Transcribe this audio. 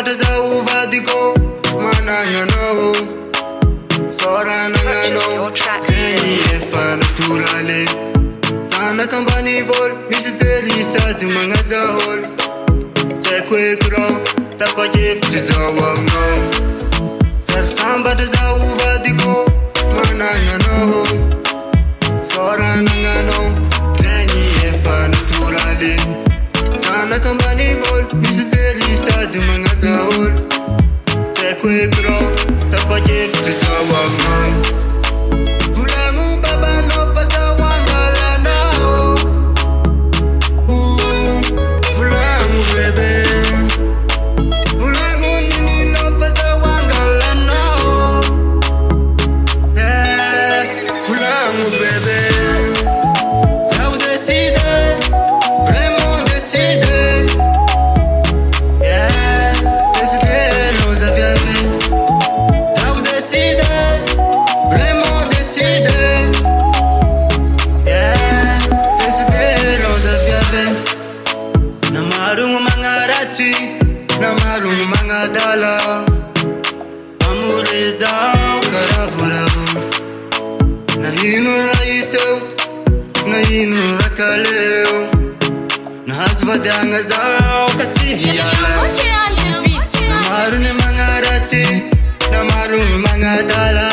zao vadiko mananganao sorananganao zeny efa naturale zanaka ambany vôlo misy jely sady magnajahôlo tsy haiko ekorao tapa-kevitry zao aminao sary sambatra zao vadiko mananganao sorananganao zeny efa naturale zanaka ambany vôlo misy jely sady magnajahôlo tsy haiko ekorao tapa-kevitry zao aminao volagno babanao fa zao angalanao volagno bebe volagno nininao fa zao angalanao volagno bebe zao decide vraiment decide decide não zaviave zao decide vraiment decide decide não zaviave namarogno magnaratsy namarogno magnadala amore zao karaha voravo nahino raha iseo nahino raha kaleo nahazo vadiagna zao ka tsy hiala namarogno magnaratsy namarogno magnadala